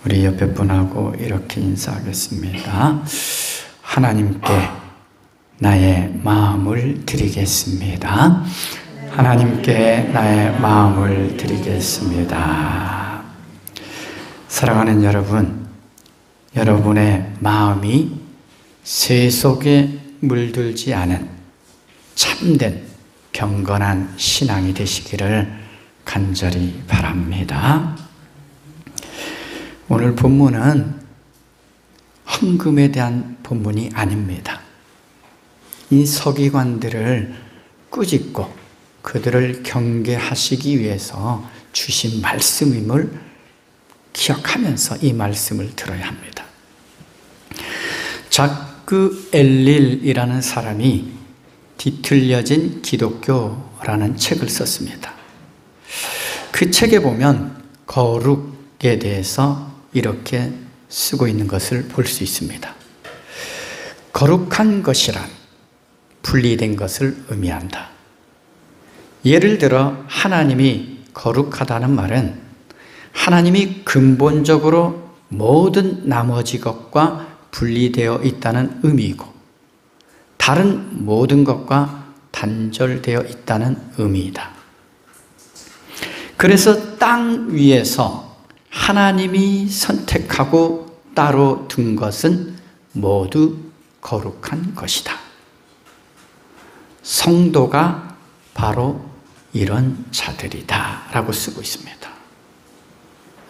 우리 옆에 분하고 이렇게 인사하겠습니다. 하나님께 나의 마음을 드리겠습니다. 하나님께 나의 마음을 드리겠습니다. 사랑하는 여러분, 여러분의 마음이 새 속에 물들지 않은 참된 경건한 신앙이 되시기를 간절히 바랍니다. 오늘 본문은 헌금에 대한 본문이 아닙니다. 이 서기관들을 꾸짖고 그들을 경계하시기 위해서 주신 말씀임을 기억하면서 이 말씀을 들어야 합니다. 자크 엘릴이라는 사람이 뒤틀려진 기독교라는 책을 썼습니다. 그 책에 보면 거룩에 대해서 이렇게 쓰고 있는 것을 볼 수 있습니다. 거룩한 것이란 분리된 것을 의미한다. 예를 들어 하나님이 거룩하다는 말은 하나님이 근본적으로 모든 나머지 것과 분리되어 있다는 의미이고 다른 모든 것과 단절되어 있다는 의미이다. 그래서 땅 위에서 하나님이 선택하고 따로 둔 것은 모두 거룩한 것이다. 성도가 바로 이런 자들이다 라고 쓰고 있습니다.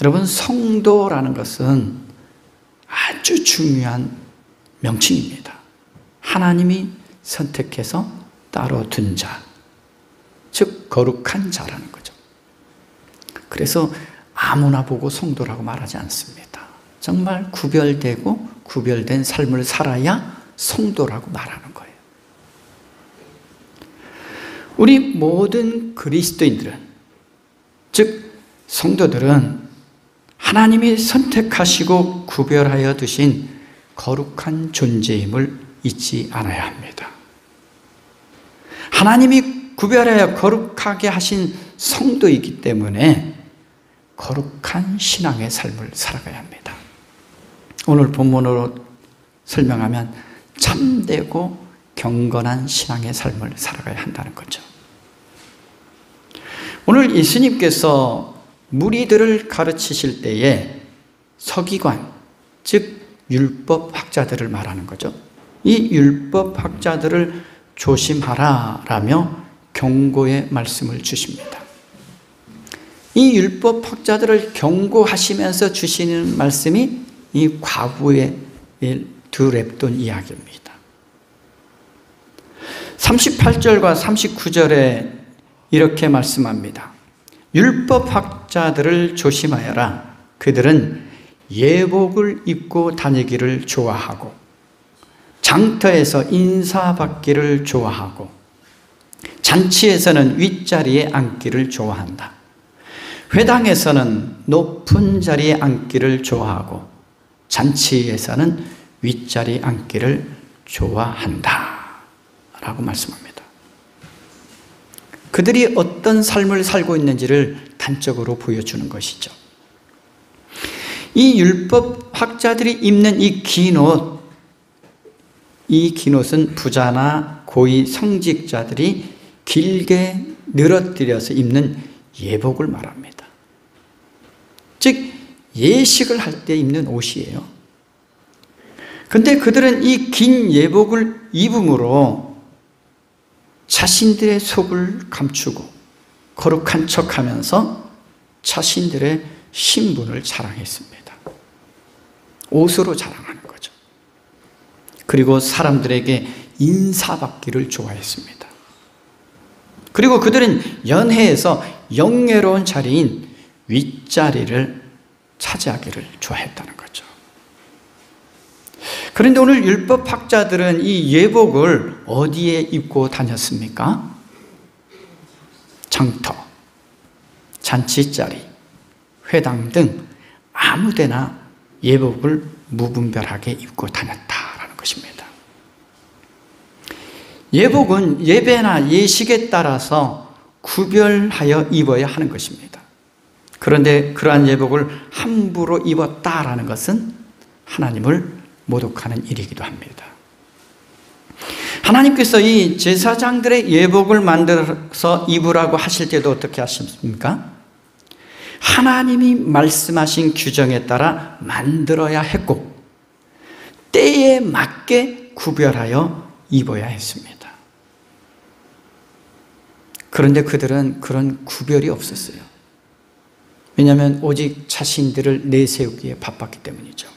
여러분, 성도라는 것은 아주 중요한 명칭입니다. 하나님이 선택해서 따로 둔 자, 즉 거룩한 자라는 거죠. 그래서 아무나 보고 성도라고 말하지 않습니다. 정말 구별되고 구별된 삶을 살아야 성도라고 말하는 거예요. 우리 모든 그리스도인들은, 즉 성도들은 하나님이 선택하시고 구별하여 두신 거룩한 존재임을 잊지 않아야 합니다. 하나님이 구별하여 거룩하게 하신 성도이기 때문에 거룩한 신앙의 삶을 살아가야 합니다. 오늘 본문으로 설명하면 참되고 경건한 신앙의 삶을 살아가야 한다는 거죠. 오늘 예수님께서 무리들을 가르치실 때에 서기관, 즉 율법학자들을 말하는 거죠. 이 율법학자들을 조심하라라며 경고의 말씀을 주십니다. 이 율법학자들을 경고하시면서 주시는 말씀이 이 과부의 두 렙돈 이야기입니다. 38절과 39절에 이렇게 말씀합니다. 율법학자들을 조심하여라. 그들은 예복을 입고 다니기를 좋아하고 장터에서 인사받기를 좋아하고 잔치에서는 윗자리에 앉기를 좋아한다. 회당에서는 높은 자리에 앉기를 좋아하고 잔치에서는 윗자리에 앉기를 좋아한다 라고 말씀합니다. 그들이 어떤 삶을 살고 있는지를 단적으로 보여주는 것이죠. 이 율법학자들이 입는 이 긴 옷, 이 긴 옷은 부자나 고위 성직자들이 길게 늘어뜨려서 입는 예복을 말합니다. 즉 예식을 할 때 입는 옷이에요. 그런데 그들은 이 긴 예복을 입음으로 자신들의 속을 감추고 거룩한 척하면서 자신들의 신분을 자랑했습니다. 옷으로 자랑하는 거죠. 그리고 사람들에게 인사받기를 좋아했습니다. 그리고 그들은 연회에서 영예로운 자리인 윗자리를 차지하기를 좋아했다는 거죠. 그런데 오늘 율법학자들은 이 예복을 어디에 입고 다녔습니까? 장터, 잔치자리, 회당 등 아무데나 예복을 무분별하게 입고 다녔다라는 것입니다. 예복은 예배나 예식에 따라서 구별하여 입어야 하는 것입니다. 그런데 그러한 예복을 함부로 입었다라는 것은 하나님을 모독하는 일이기도 합니다. 하나님께서 이 제사장들의 예복을 만들어서 입으라고 하실 때도 어떻게 하십니까? 하나님이 말씀하신 규정에 따라 만들어야 했고 때에 맞게 구별하여 입어야 했습니다. 그런데 그들은 그런 구별이 없었어요. 왜냐하면 오직 자신들을 내세우기에 바빴기 때문이죠.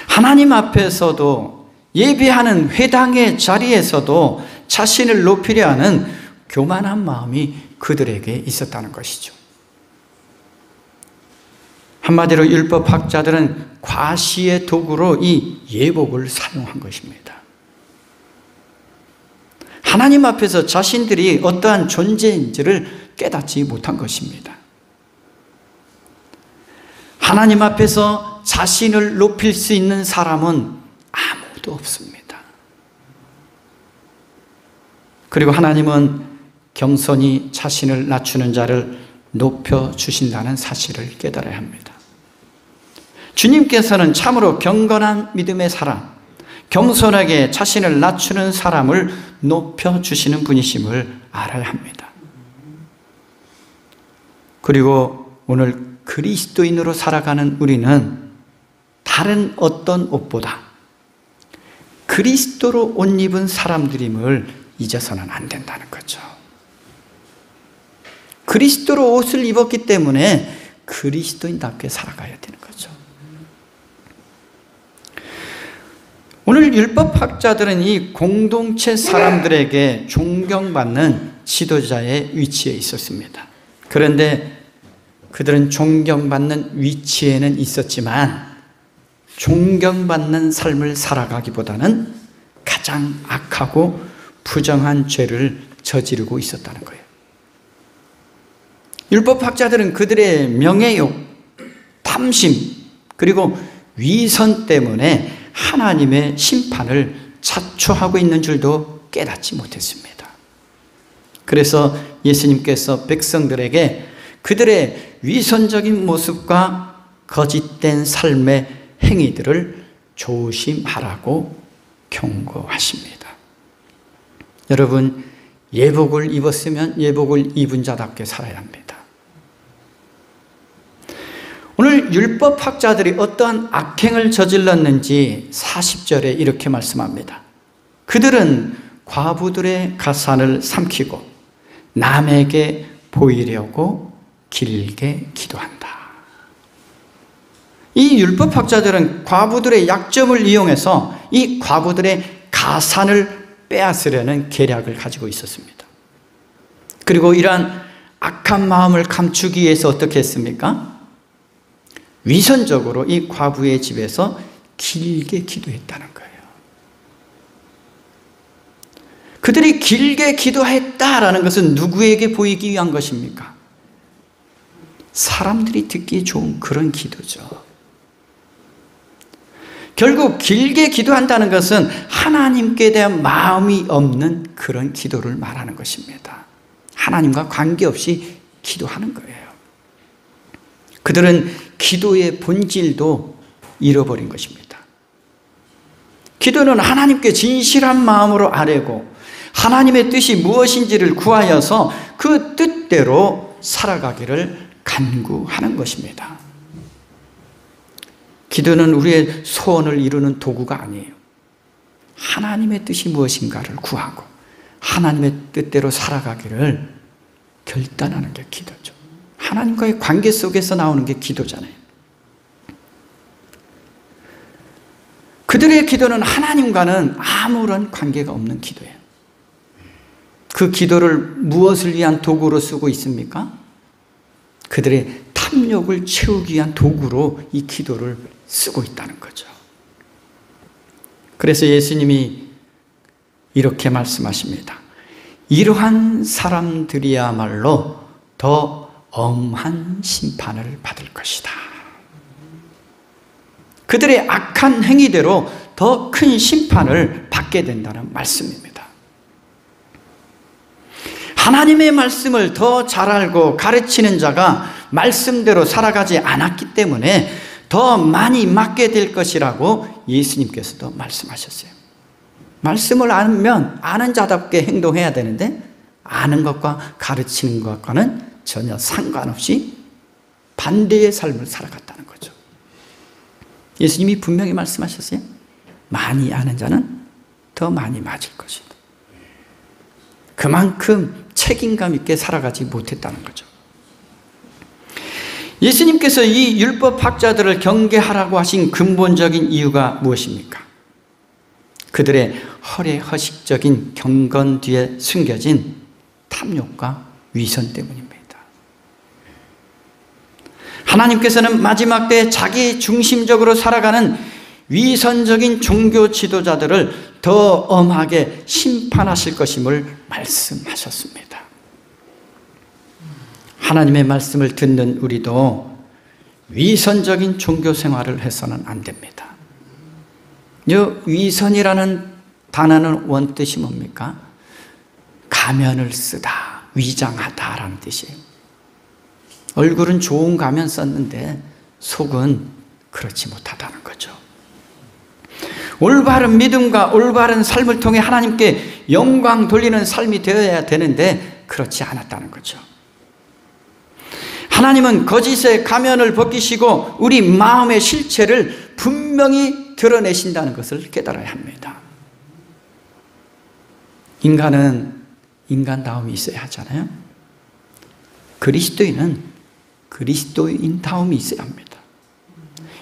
하나님 앞에서도 예배하는 회당의 자리에서도 자신을 높이려 하는 교만한 마음이 그들에게 있었다는 것이죠. 한마디로 율법학자들은 과시의 도구로 이 예복을 사용한 것입니다. 하나님 앞에서 자신들이 어떠한 존재인지를 깨닫지 못한 것입니다. 하나님 앞에서 자신을 높일 수 있는 사람은 아무도 없습니다. 그리고 하나님은 겸손히 자신을 낮추는 자를 높여주신다는 사실을 깨달아야 합니다. 주님께서는 참으로 경건한 믿음의 사람, 겸손하게 자신을 낮추는 사람을 높여주시는 분이심을 알아야 합니다. 그리고 오늘 그리스도인으로 살아가는 우리는 다른 어떤 옷보다 그리스도로 옷 입은 사람들임을 잊어서는 안 된다는 거죠. 그리스도로 옷을 입었기 때문에 그리스도인답게 살아가야 되는 거죠. 오늘 율법학자들은 이 공동체 사람들에게 존경받는 지도자의 위치에 있었습니다. 그런데 그들은 존경받는 위치에는 있었지만 존경받는 삶을 살아가기보다는 가장 악하고 부정한 죄를 저지르고 있었다는 거예요. 율법학자들은 그들의 명예욕, 탐심, 그리고 위선 때문에 하나님의 심판을 자초하고 있는 줄도 깨닫지 못했습니다. 그래서 예수님께서 백성들에게 그들의 위선적인 모습과 거짓된 삶의 행위들을 조심하라고 경고하십니다. 여러분, 예복을 입었으면 예복을 입은 자답게 살아야 합니다. 오늘 율법학자들이 어떠한 악행을 저질렀는지 40절에 이렇게 말씀합니다. 그들은 과부들의 가산을 삼키고 남에게 보이려고 길게 기도한다. 이 율법학자들은 과부들의 약점을 이용해서 이 과부들의 가산을 빼앗으려는 계략을 가지고 있었습니다. 그리고 이러한 악한 마음을 감추기 위해서 어떻게 했습니까? 위선적으로 이 과부의 집에서 길게 기도했다는 거예요. 그들이 길게 기도했다라는 것은 누구에게 보이기 위한 것입니까? 사람들이 듣기 좋은 그런 기도죠. 결국 길게 기도한다는 것은 하나님께 대한 마음이 없는 그런 기도를 말하는 것입니다. 하나님과 관계없이 기도하는 거예요. 그들은 기도의 본질도 잃어버린 것입니다. 기도는 하나님께 진실한 마음으로 아뢰고 하나님의 뜻이 무엇인지를 구하여서 그 뜻대로 살아가기를 간구하는 것입니다. 기도는 우리의 소원을 이루는 도구가 아니에요. 하나님의 뜻이 무엇인가를 구하고 하나님의 뜻대로 살아가기를 결단하는 게 기도죠. 하나님과의 관계 속에서 나오는 게 기도잖아요. 그들의 기도는 하나님과는 아무런 관계가 없는 기도예요. 그 기도를 무엇을 위한 도구로 쓰고 있습니까? 그들의 탐욕을 채우기 위한 도구로 이 기도를 쓰고 있다는 거죠. 그래서 예수님이 이렇게 말씀하십니다. 이러한 사람들이야말로 더 엄한 심판을 받을 것이다. 그들의 악한 행위대로 더 큰 심판을 받게 된다는 말씀입니다. 하나님의 말씀을 더 잘 알고 가르치는 자가 말씀대로 살아가지 않았기 때문에 더 많이 맞게 될 것이라고 예수님께서도 말씀하셨어요. 말씀을 알면 아는 자답게 행동해야 되는데 아는 것과 가르치는 것과는 전혀 상관없이 반대의 삶을 살아갔다는 거죠. 예수님이 분명히 말씀하셨어요. 많이 아는 자는 더 많이 맞을 것이다. 그만큼 책임감 있게 살아가지 못했다는 거죠. 예수님께서 이 율법학자들을 경계하라고 하신 근본적인 이유가 무엇입니까? 그들의 허례허식적인 경건 뒤에 숨겨진 탐욕과 위선 때문입니다. 하나님께서는 마지막 때 자기 중심적으로 살아가는 위선적인 종교 지도자들을 더 엄하게 심판하실 것임을 말씀하셨습니다. 하나님의 말씀을 듣는 우리도 위선적인 종교 생활을 해서는 안 됩니다. 이 위선이라는 단어는 원뜻이 뭡니까? 가면을 쓰다, 위장하다라는 뜻이에요. 얼굴은 좋은 가면 썼는데 속은 그렇지 못하다는 거죠. 올바른 믿음과 올바른 삶을 통해 하나님께 영광 돌리는 삶이 되어야 되는데 그렇지 않았다는 거죠. 하나님은 거짓의 가면을 벗기시고 우리 마음의 실체를 분명히 드러내신다는 것을 깨달아야 합니다. 인간은 인간다움이 있어야 하잖아요. 그리스도인은 그리스도인다움이 있어야 합니다.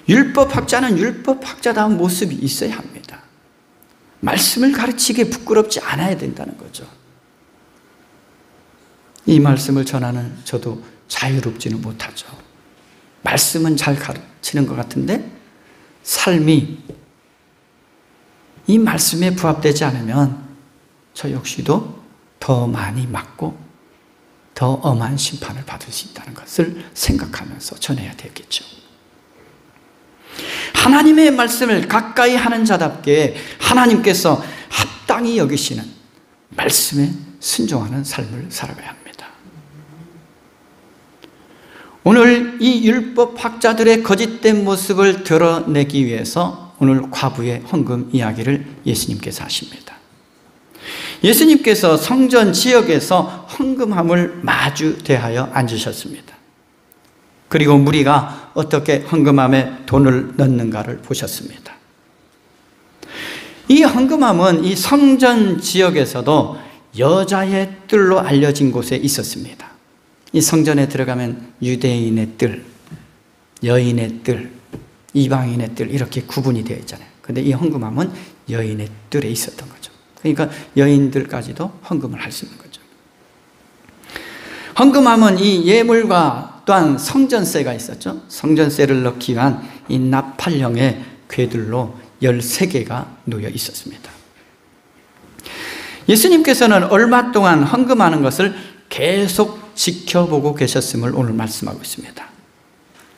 율법학자는 율법학자다운 모습이 있어야 합니다. 말씀을 가르치기에 부끄럽지 않아야 된다는 거죠. 이 말씀을 전하는 저도 자유롭지는 못하죠. 말씀은 잘 가르치는 것 같은데 삶이 이 말씀에 부합되지 않으면 저 역시도 더 많이 맞고 더 엄한 심판을 받을 수 있다는 것을 생각하면서 전해야 되겠죠. 하나님의 말씀을 가까이 하는 자답게 하나님께서 합당히 여기시는 말씀에 순종하는 삶을 살아가야 합니다. 오늘 이 율법학자들의 거짓된 모습을 드러내기 위해서 오늘 과부의 헌금 이야기를 예수님께서 하십니다. 예수님께서 성전 지역에서 헌금함을 마주 대하여 앉으셨습니다. 그리고 무리가 어떻게 헌금함에 돈을 넣는가를 보셨습니다. 이 헌금함은 이 성전 지역에서도 여자의 뜰로 알려진 곳에 있었습니다. 이 성전에 들어가면 유대인의 뜰, 여인의 뜰, 이방인의 뜰 이렇게 구분이 되어 있잖아요. 그런데 이 헌금함은 여인의 뜰에 있었던 거죠. 그러니까 여인들까지도 헌금을 할 수 있는 거죠. 헌금함은 이 예물과 또한 성전세가 있었죠. 성전세를 넣기 위한 이 나팔형의 궤들로 13개가 놓여 있었습니다. 예수님께서는 얼마 동안 헌금하는 것을 계속 지켜보고 계셨음을 오늘 말씀하고 있습니다.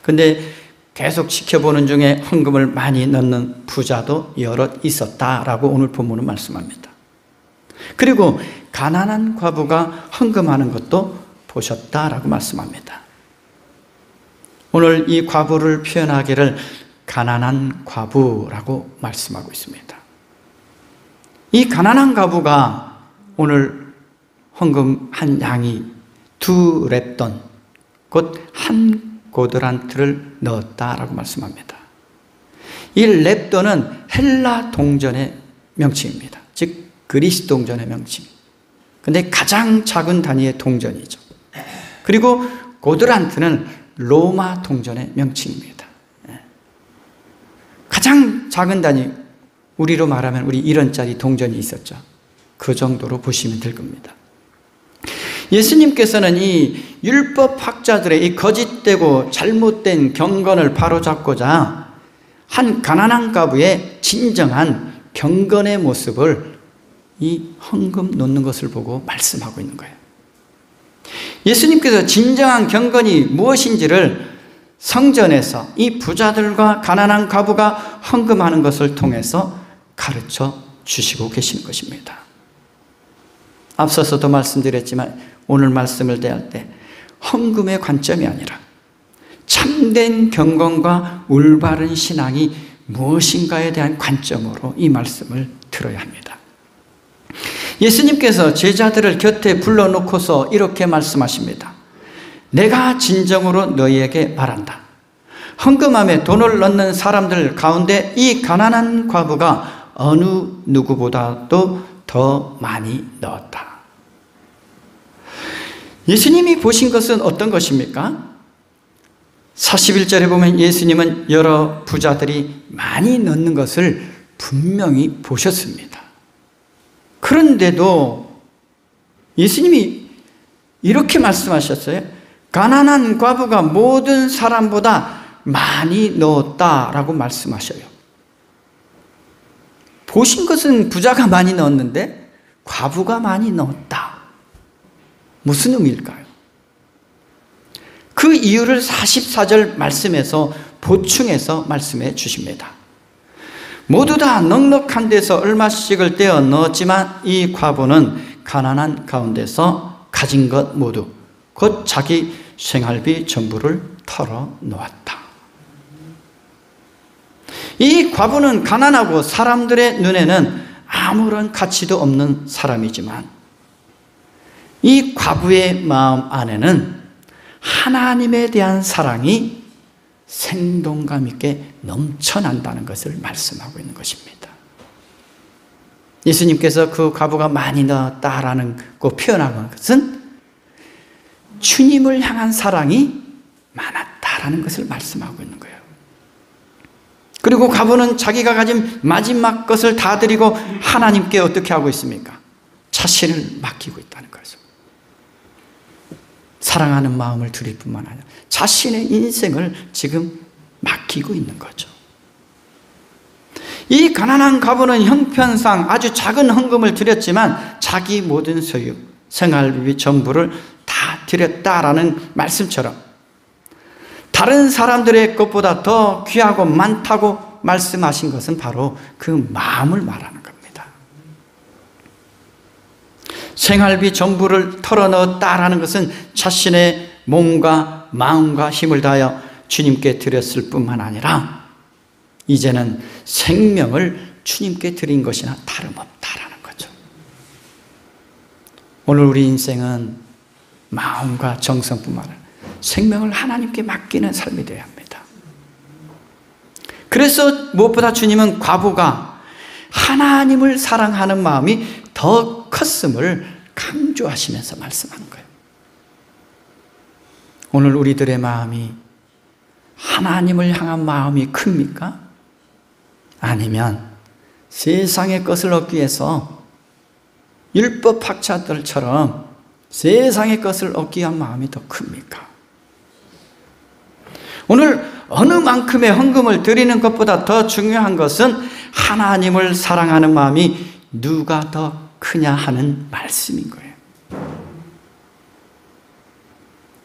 그런데 계속 지켜보는 중에 헌금을 많이 넣는 부자도 여럿 있었다라고 오늘 본문은 말씀합니다. 그리고 가난한 과부가 헌금하는 것도 보셨다라고 말씀합니다. 오늘 이 과부를 표현하기를 가난한 과부라고 말씀하고 있습니다. 이 가난한 과부가 오늘 헌금한 양이 2렙돈, 곧 한 고드란트를 넣었다라고 말씀합니다. 이 렙돈은 헬라 동전의 명칭입니다. 즉 그리스 동전의 명칭. 근데 가장 작은 단위의 동전이죠. 그리고 고드란트는 로마 동전의 명칭입니다. 가장 작은 단위, 우리로 말하면 우리 1원짜리 동전이 있었죠. 그 정도로 보시면 될 겁니다. 예수님께서는 이 율법학자들의 이 거짓되고 잘못된 경건을 바로잡고자 한 가난한 과부의 진정한 경건의 모습을 이 헌금 놓는 것을 보고 말씀하고 있는 거예요. 예수님께서 진정한 경건이 무엇인지를 성전에서 이 부자들과 가난한 과부가 헌금하는 것을 통해서 가르쳐 주시고 계시는 것입니다. 앞서서도 말씀드렸지만 오늘 말씀을 대할 때 헌금의 관점이 아니라 참된 경건과 올바른 신앙이 무엇인가에 대한 관점으로 이 말씀을 들어야 합니다. 예수님께서 제자들을 곁에 불러놓고서 이렇게 말씀하십니다. 내가 진정으로 너희에게 말한다. 헌금함에 돈을 넣는 사람들 가운데 이 가난한 과부가 어느 누구보다도 더 많이 넣었다. 예수님이 보신 것은 어떤 것입니까? 41절에 보면 예수님은 여러 부자들이 많이 넣는 것을 분명히 보셨습니다. 그런데도 예수님이 이렇게 말씀하셨어요. 가난한 과부가 모든 사람보다 많이 넣었다라고 말씀하셔요. 보신 것은 부자가 많이 넣었는데 과부가 많이 넣었다. 무슨 의미일까요? 그 이유를 44절 말씀에서 보충해서 말씀해 주십니다. 모두 다 넉넉한 데서 얼마씩을 떼어 넣었지만 이 과부는 가난한 가운데서 가진 것 모두 곧 자기 생활비 전부를 털어 놓았다. 이 과부는 가난하고 사람들의 눈에는 아무런 가치도 없는 사람이지만 이 과부의 마음 안에는 하나님에 대한 사랑이 생동감 있게 넘쳐난다는 것을 말씀하고 있는 것입니다. 예수님께서 그 과부가 많이 넣었다라는 그 표현한 것은 주님을 향한 사랑이 많았다라는 것을 말씀하고 있는 거예요. 그리고 과부는 자기가 가진 마지막 것을 다 드리고 하나님께 어떻게 하고 있습니까? 자신을 맡기고 있다는 거죠. 사랑하는 마음을 드릴 뿐만 아니라 자신의 인생을 지금 맡기고 있는 거죠. 이 가난한 과부는 형편상 아주 작은 헌금을 드렸지만 자기 모든 소유, 생활비 전부를 다 드렸다라는 말씀처럼 다른 사람들의 것보다 더 귀하고 많다고 말씀하신 것은 바로 그 마음을 말하는 겁니다. 생활비 전부를 털어넣었다라는 것은 자신의 몸과 마음과 힘을 다하여 주님께 드렸을 뿐만 아니라 이제는 생명을 주님께 드린 것이나 다름없다라는 거죠. 오늘 우리 인생은 마음과 정성뿐만 아니라 생명을 하나님께 맡기는 삶이 되어야 합니다. 그래서 무엇보다 주님은 과부가 하나님을 사랑하는 마음이 더 컸음을 강조하시면서 말씀하는 거예요. 오늘 우리들의 마음이 하나님을 향한 마음이 큽니까? 아니면 세상의 것을 얻기 위해서 율법학자들처럼 세상의 것을 얻기 위한 마음이 더 큽니까? 오늘 어느 만큼의 헌금을 드리는 것보다 더 중요한 것은 하나님을 사랑하는 마음이 누가 더 크냐 하는 말씀인 거예요.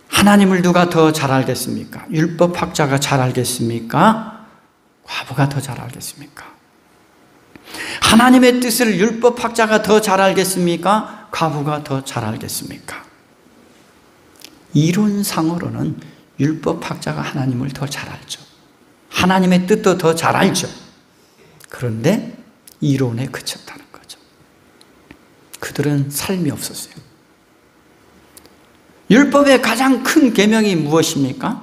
하나님을 누가 더 잘 알겠습니까? 율법학자가 잘 알겠습니까? 과부가 더 잘 알겠습니까? 하나님의 뜻을 율법학자가 더 잘 알겠습니까? 과부가 더 잘 알겠습니까? 이론상으로는 율법학자가 하나님을 더 잘 알죠. 하나님의 뜻도 더 잘 알죠. 그런데 이론에 그쳤다는 거죠. 그들은 삶이 없었어요. 율법의 가장 큰 계명이 무엇입니까?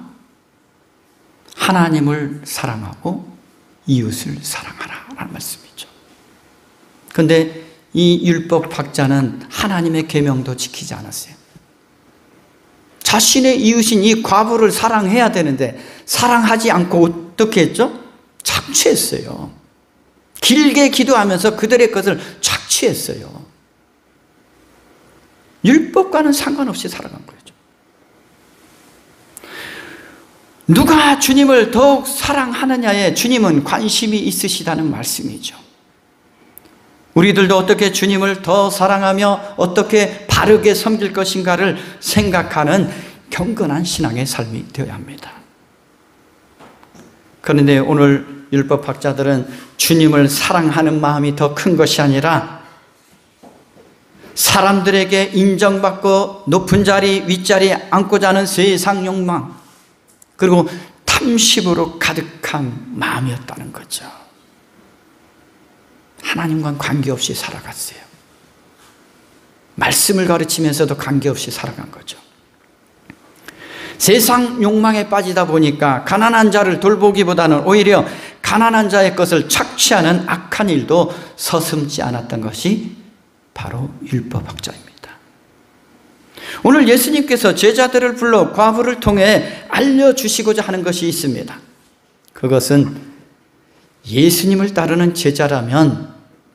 하나님을 사랑하고 이웃을 사랑하라 라는 말씀이죠. 그런데 이 율법학자는 하나님의 계명도 지키지 않았어요. 자신의 이웃인 이 과부를 사랑해야 되는데 사랑하지 않고 어떻게 했죠? 착취했어요. 길게 기도하면서 그들의 것을 착취했어요. 율법과는 상관없이 살아간 거죠. 누가 주님을 더욱 사랑하느냐에 주님은 관심이 있으시다는 말씀이죠. 우리들도 어떻게 주님을 더 사랑하며 어떻게 바르게 섬길 것인가를 생각하는 경건한 신앙의 삶이 되어야 합니다. 그런데 오늘 율법학자들은 주님을 사랑하는 마음이 더 큰 것이 아니라 사람들에게 인정받고 높은 자리, 윗자리에 앉고자 하는 세상 욕망, 그리고 탐심으로 가득한 마음이었다는 거죠. 하나님과는 관계없이 살아갔어요. 말씀을 가르치면서도 관계없이 살아간 거죠. 세상 욕망에 빠지다 보니까 가난한 자를 돌보기보다는 오히려 가난한 자의 것을 착취하는 악한 일도 서슴지 않았던 것이 바로 율법학자입니다. 오늘 예수님께서 제자들을 불러 과부를 통해 알려주시고자 하는 것이 있습니다. 그것은 예수님을 따르는 제자라면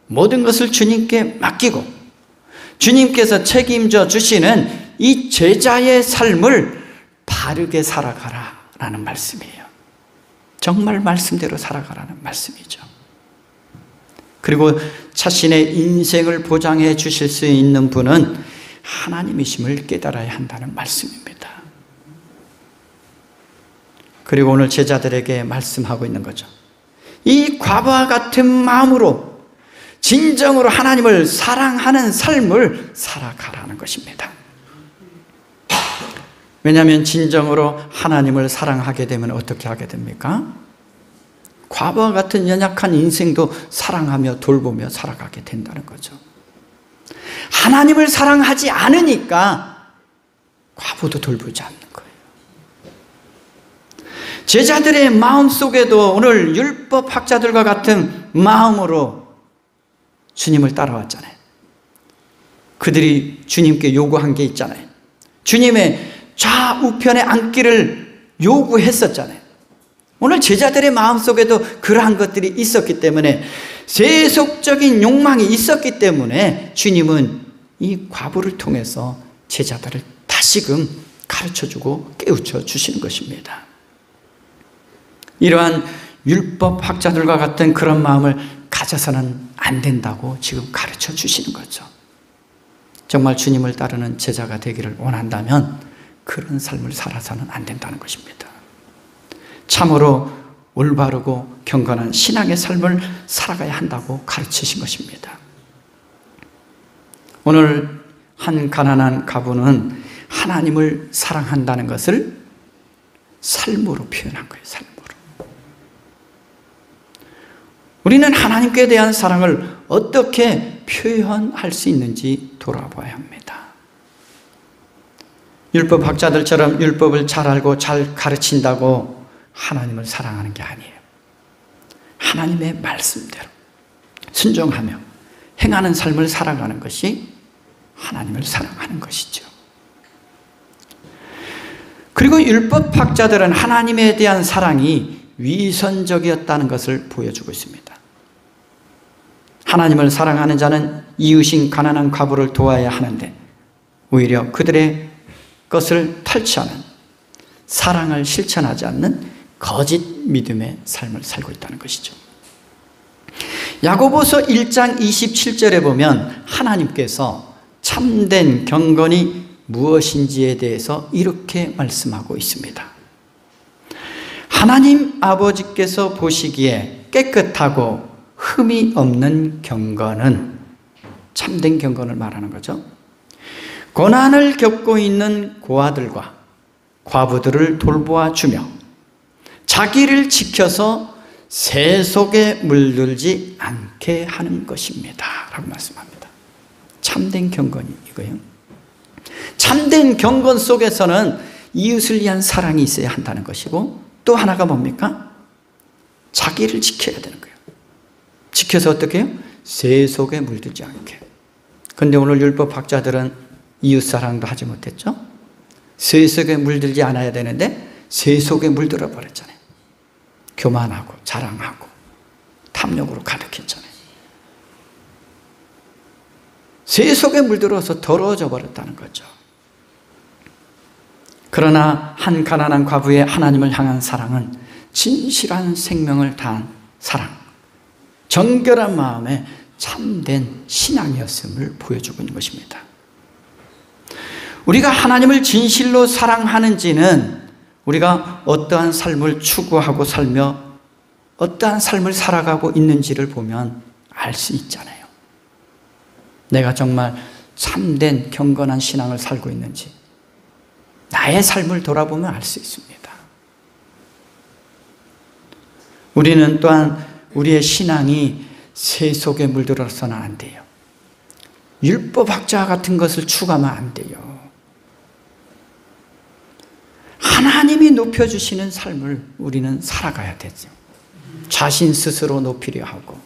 모든 것을 주님께 맡기고 주님께서 책임져 주시는 이 제자의 삶을 바르게 살아가라 라는 말씀이에요. 정말 말씀대로 살아가라는 말씀이죠. 그리고 자신의 인생을 보장해 주실 수 있는 분은 하나님이심을 깨달아야 한다는 말씀입니다. 그리고 오늘 제자들에게 말씀하고 있는 거죠. 이 과부와 같은 마음으로 진정으로 하나님을 사랑하는 삶을 살아가라는 것입니다. 왜냐하면 진정으로 하나님을 사랑하게 되면 어떻게 하게 됩니까? 과부와 같은 연약한 인생도 사랑하며 돌보며 살아가게 된다는 거죠. 하나님을 사랑하지 않으니까 과부도 돌보지 않는 거예요. 제자들의 마음속에도 오늘 율법학자들과 같은 마음으로 주님을 따라왔잖아요. 그들이 주님께 요구한 게 있잖아요. 주님의 좌우편에 앉기를 요구했었잖아요. 오늘 제자들의 마음속에도 그러한 것들이 있었기 때문에, 세속적인 욕망이 있었기 때문에 주님은 이 과부를 통해서 제자들을 다시금 가르쳐주고 깨우쳐 주시는 것입니다. 이러한 율법학자들과 같은 그런 마음을 가져서는 안 된다고 지금 가르쳐 주시는 거죠. 정말 주님을 따르는 제자가 되기를 원한다면 그런 삶을 살아서는 안 된다는 것입니다. 참으로 올바르고 경건한 신앙의 삶을 살아가야 한다고 가르치신 것입니다. 오늘 한 가난한 과부는 하나님을 사랑한다는 것을 삶으로 표현한 거예요. 삶으로. 우리는 하나님께 대한 사랑을 어떻게 표현할 수 있는지 돌아봐야 합니다. 율법학자들처럼 율법을 잘 알고 잘 가르친다고 하나님을 사랑하는 게 아니에요. 하나님의 말씀대로 순종하며 행하는 삶을 살아가는 것이 하나님을 사랑하는 것이죠. 그리고 율법학자들은 하나님에 대한 사랑이 위선적이었다는 것을 보여주고 있습니다. 하나님을 사랑하는 자는 이웃인 가난한 과부를 도와야 하는데 오히려 그들의 것을 탈취하는, 사랑을 실천하지 않는 거짓 믿음의 삶을 살고 있다는 것이죠. 야고보서 1장 27절에 보면 하나님께서 참된 경건이 무엇인지에 대해서 이렇게 말씀하고 있습니다. 하나님 아버지께서 보시기에 깨끗하고 흠이 없는 경건은, 참된 경건을 말하는 거죠. 고난을 겪고 있는 고아들과 과부들을 돌보아 주며 자기를 지켜서 세속에 물들지 않게 하는 것입니다 라고 말씀합니다. 참된 경건이 이거예요. 참된 경건 속에서는 이웃을 위한 사랑이 있어야 한다는 것이고, 또 하나가 뭡니까? 자기를 지켜야 되는 거예요. 지켜서 어떻게 해요? 세속에 물들지 않게. 그런데 오늘 율법학자들은 이웃사랑도 하지 못했죠. 세속에 물들지 않아야 되는데 세속에 물들어 버렸잖아요. 교만하고 자랑하고 탐욕으로 가득했잖아요. 세속에 물들어서 더러워져 버렸다는 거죠. 그러나 한 가난한 과부의 하나님을 향한 사랑은 진실한 생명을 다한 사랑, 정결한 마음에 참된 신앙이었음을 보여주고 있는 것입니다. 우리가 하나님을 진실로 사랑하는지는 우리가 어떠한 삶을 추구하고 살며 어떠한 삶을 살아가고 있는지를 보면 알 수 있잖아요. 내가 정말 참된 경건한 신앙을 살고 있는지 나의 삶을 돌아보면 알 수 있습니다. 우리는 또한 우리의 신앙이 새 속에 물들어서는 안 돼요. 율법학자 같은 것을 추구하면 안 돼요. 하나님이 높여주시는 삶을 우리는 살아가야 되죠. 자신 스스로 높이려 하고.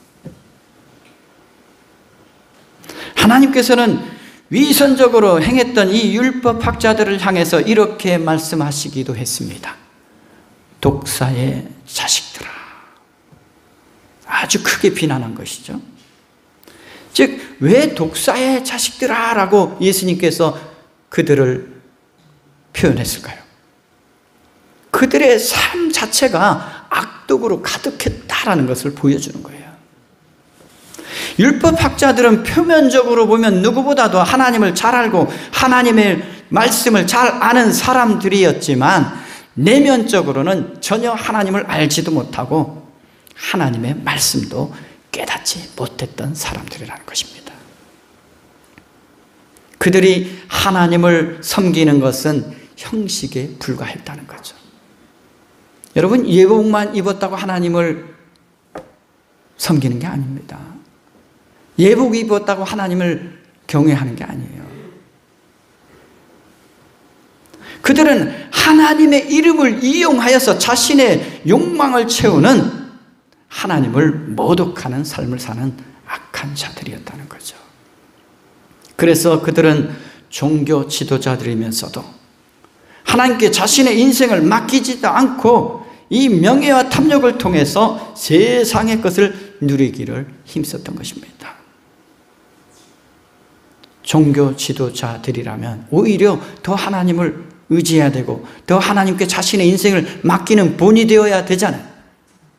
하나님께서는 위선적으로 행했던 이 율법학자들을 향해서 이렇게 말씀하시기도 했습니다. 독사의 자식들아. 아주 크게 비난한 것이죠. 즉, 왜 독사의 자식들아 라고 예수님께서 그들을 표현했을까요? 그들의 삶 자체가 악독으로 가득했다라는 것을 보여주는 거예요. 율법학자들은 표면적으로 보면 누구보다도 하나님을 잘 알고 하나님의 말씀을 잘 아는 사람들이었지만 내면적으로는 전혀 하나님을 알지도 못하고 하나님의 말씀도 깨닫지 못했던 사람들이라는 것입니다. 그들이 하나님을 섬기는 것은 형식에 불과했다는 거죠. 여러분, 예복만 입었다고 하나님을 섬기는 게 아닙니다. 예복 입었다고 하나님을 경외하는 게 아니에요. 그들은 하나님의 이름을 이용하여서 자신의 욕망을 채우는 하나님을 모독하는 삶을 사는 악한 자들이었다는 거죠. 그래서 그들은 종교 지도자들이면서도 하나님께 자신의 인생을 맡기지도 않고 이 명예와 탐욕을 통해서 세상의 것을 누리기를 힘썼던 것입니다. 종교 지도자들이라면 오히려 더 하나님을 의지해야 되고 더 하나님께 자신의 인생을 맡기는 본이 되어야 되잖아요.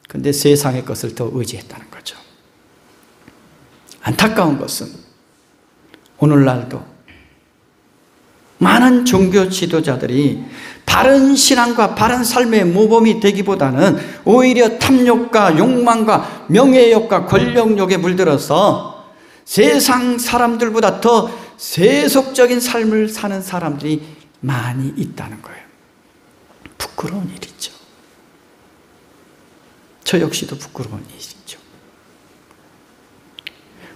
그런데 세상의 것을 더 의지했다는 거죠. 안타까운 것은 오늘날도 많은 종교 지도자들이 바른 신앙과 바른 삶의 모범이 되기보다는 오히려 탐욕과 욕망과 명예욕과 권력욕에 물들어서 세상 사람들보다 더 세속적인 삶을 사는 사람들이 많이 있다는 거예요. 부끄러운 일이죠. 저 역시도 부끄러운 일이죠.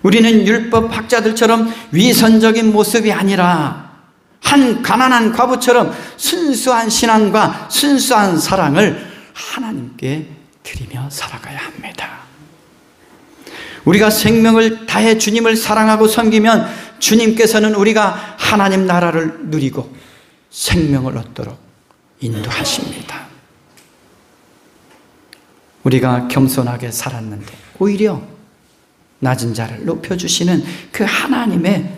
우리는 율법학자들처럼 위선적인 모습이 아니라 한 가난한 과부처럼 순수한 신앙과 순수한 사랑을 하나님께 드리며 살아가야 합니다. 우리가 생명을 다해 주님을 사랑하고 섬기면 주님께서는 우리가 하나님 나라를 누리고 생명을 얻도록 인도하십니다. 우리가 겸손하게 살았는데 오히려 낮은 자를 높여주시는 그 하나님의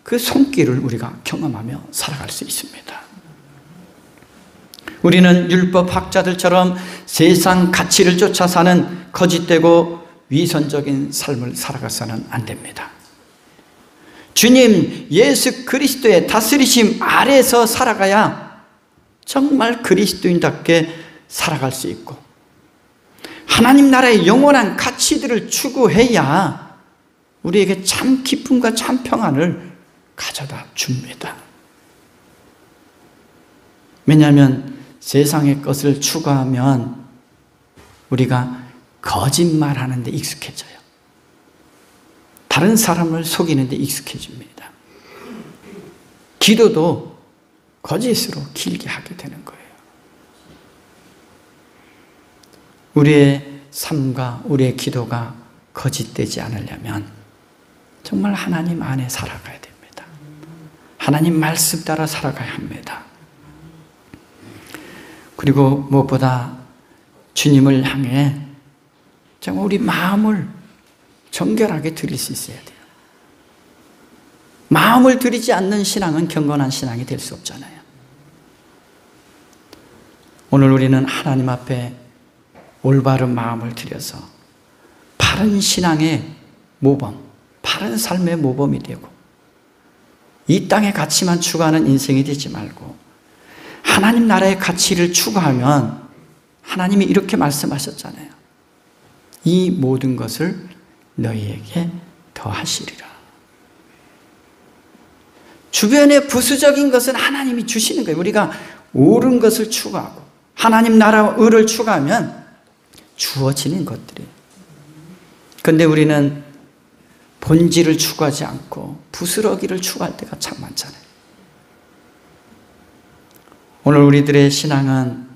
그 손길을 우리가 경험하며 살아갈 수 있습니다. 우리는 율법학자들처럼 세상 가치를 쫓아 사는 거짓되고 위선적인 삶을 살아가서는 안 됩니다. 주님 예수 그리스도의 다스리심 아래에서 살아가야 정말 그리스도인답게 살아갈 수 있고 하나님 나라의 영원한 가치들을 추구해야 우리에게 참 기쁨과 참 평안을 가져다 줍니다. 왜냐하면 세상의 것을 추구하면 우리가 거짓말하는 데 익숙해져요. 다른 사람을 속이는 데 익숙해집니다. 기도도 거짓으로 길게 하게 되는 거예요. 우리의 삶과 우리의 기도가 거짓되지 않으려면 정말 하나님 안에 살아가야 됩니다. 하나님 말씀 따라 살아가야 합니다. 그리고 무엇보다 주님을 향해 정말 우리 마음을 정결하게 드릴 수 있어야 돼요. 마음을 드리지 않는 신앙은 경건한 신앙이 될 수 없잖아요. 오늘 우리는 하나님 앞에 올바른 마음을 들여서 바른 신앙의 모범, 바른 삶의 모범이 되고 이 땅의 가치만 추구하는 인생이 되지 말고 하나님 나라의 가치를 추구하면 하나님이 이렇게 말씀하셨잖아요. 이 모든 것을 너희에게 더하시리라. 주변의 부수적인 것은 하나님이 주시는 거예요. 우리가 옳은 것을 추구하고 하나님 나라와 의를 추구하면 주어지는 것들이에요. 그런데 우리는 본질을 추구하지 않고 부스러기를 추구할 때가 참 많잖아요. 오늘 우리들의 신앙은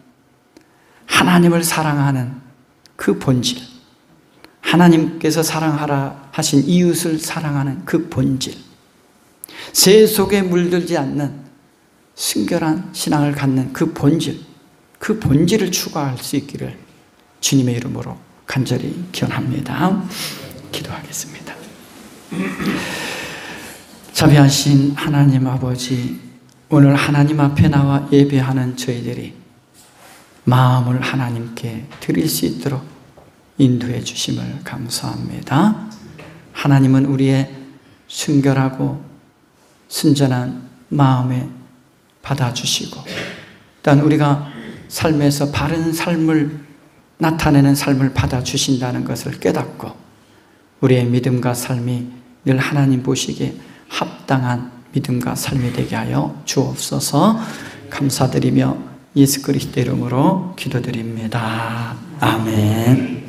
하나님을 사랑하는 그 본질, 하나님께서 사랑하라 하신 이웃을 사랑하는 그 본질, 새 속에 물들지 않는 순결한 신앙을 갖는 그 본질, 그 본질을 추구할 수 있기를 주님의 이름으로 간절히 기원합니다. 기도하겠습니다. 자비하신 하나님 아버지, 오늘 하나님 앞에 나와 예배하는 저희들이 마음을 하나님께 드릴 수 있도록 인도해 주심을 감사합니다. 하나님은 우리의 순결하고 순전한 마음에 받아주시고, 또한 우리가 삶에서 바른 삶을 나타내는 삶을 받아주신다는 것을 깨닫고 우리의 믿음과 삶이 늘 하나님 보시기에 합당한 믿음과 삶이 되게 하여 주옵소서. 감사드리며 예수 그리스도 이름으로 기도드립니다. 아멘.